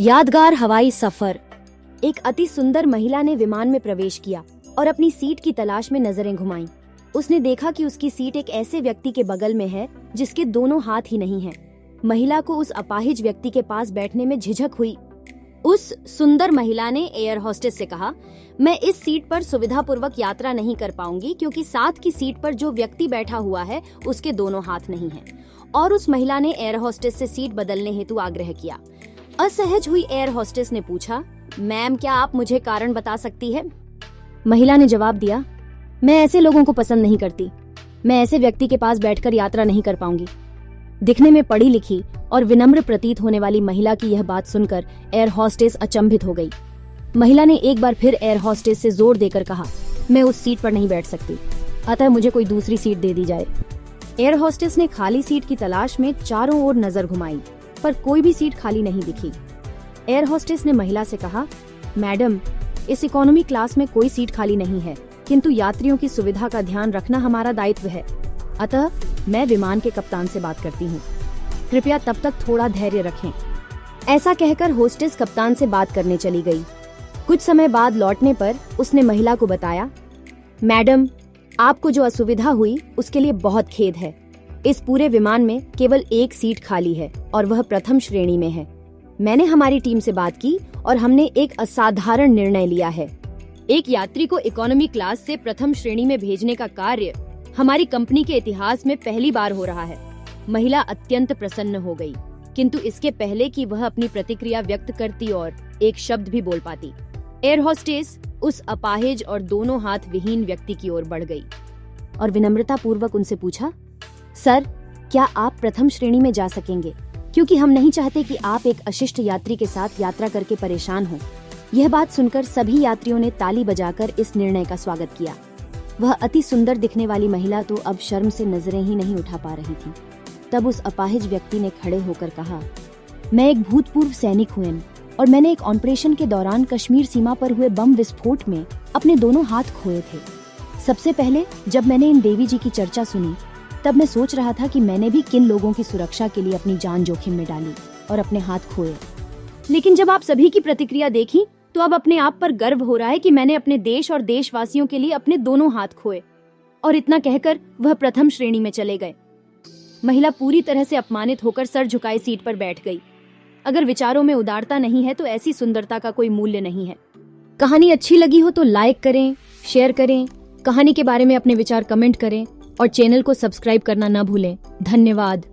यादगार हवाई सफर। एक अति सुंदर महिला ने विमान में प्रवेश किया और अपनी सीट की तलाश में नजरें घुमाईं। उसने देखा कि उसकी सीट एक ऐसे व्यक्ति के बगल में है जिसके दोनों हाथ ही नहीं हैं। महिला को उस अपाहिज व्यक्ति के पास बैठने में झिझक हुई। उस सुंदर महिला ने एयर होस्टेस से कहा, मैं इस सीट पर सुविधापूर्वक यात्रा नहीं कर पाऊंगी क्योंकि साथ की सीट पर जो व्यक्ति बैठा हुआ है उसके दोनों हाथ नहीं हैं। और उस महिला ने एयर होस्टेस से सीट बदलने हेतु आग्रह किया। असहज हुई एयर होस्टेस ने पूछा, मैम क्या आप मुझे कारण बता सकती है? महिला ने जवाब दिया, मैं ऐसे लोगों को पसंद नहीं करती। मैं ऐसे व्यक्ति के पास बैठकर यात्रा नहीं कर पाऊंगी। दिखने में पढ़ी लिखी और विनम्र प्रतीत होने वाली महिला की यह बात सुनकर एयर होस्टेस अचंभित हो गई। महिला ने एक बार फिर एयर होस्टेस से जोर देकर कहा, मैं उस सीट पर नहीं बैठ सकती, अतः मुझे कोई दूसरी सीट दे दी जाए। एयर होस्टेस ने खाली सीट की तलाश में चारों ओर नजर घुमाई, पर कोई भी सीट खाली नहीं दिखी। एयर होस्टेस ने महिला से कहा, मैडम, इस इकोनॉमी क्लास में कोई सीट खाली नहीं है, किंतु यात्रियों की सुविधा का ध्यान रखना हमारा दायित्व है, अतः मैं विमान के कप्तान से बात करती हूँ। कृपया तब तक थोड़ा धैर्य रखें। ऐसा कहकर होस्टेस कप्तान से बात करने चली गई। कुछ समय बाद लौटने पर उसने महिला को बताया, मैडम, आपको जो असुविधा हुई उसके लिए बहुत खेद है। इस पूरे विमान में केवल एक सीट खाली है और वह प्रथम श्रेणी में है। मैंने हमारी टीम से बात की और हमने एक असाधारण निर्णय लिया है। एक यात्री को इकोनॉमी क्लास से प्रथम श्रेणी में भेजने का कार्य हमारी कंपनी के इतिहास में पहली बार हो रहा है। महिला अत्यंत प्रसन्न हो गई, किंतु इसके पहले कि वह अपनी प्रतिक्रिया व्यक्त करती और एक शब्द भी बोल पाती, एयर होस्टेस उस अपाहिज और दोनों हाथ विहीन व्यक्ति की ओर बढ़ गई और विनम्रता पूर्वक उनसे पूछा, सर, क्या आप प्रथम श्रेणी में जा सकेंगे? क्योंकि हम नहीं चाहते कि आप एक अशिष्ट यात्री के साथ यात्रा करके परेशान हो। यह बात सुनकर सभी यात्रियों ने ताली बजाकर इस निर्णय का स्वागत किया। वह अति सुंदर दिखने वाली महिला तो अब शर्म से नजरें ही नहीं उठा पा रही थी। तब उस अपाहिज व्यक्ति ने खड़े होकर कहा, मैं एक भूतपूर्व सैनिक हूँ और मैंने एक ऑपरेशन के दौरान कश्मीर सीमा पर हुए बम विस्फोट में अपने दोनों हाथ खोए थे। सबसे पहले जब मैंने इन देवी जी की चर्चा सुनी, तब मैं सोच रहा था कि मैंने भी किन लोगों की सुरक्षा के लिए अपनी जान जोखिम में डाली और अपने हाथ खोए। लेकिन जब आप सभी की प्रतिक्रिया देखी तो अब अपने आप पर गर्व हो रहा है कि मैंने अपने देश और देशवासियों के लिए अपने दोनों हाथ खोए। और इतना कहकर वह प्रथम श्रेणी में चले गए। महिला पूरी तरह से अपमानित होकर सर झुकाए सीट पर बैठ गई। अगर विचारों में उदारता नहीं है तो ऐसी सुंदरता का कोई मूल्य नहीं है। कहानी अच्छी लगी हो तो लाइक करें, शेयर करें, कहानी के बारे में अपने विचार कमेंट करें और चैनल को सब्सक्राइब करना न भूलें। धन्यवाद।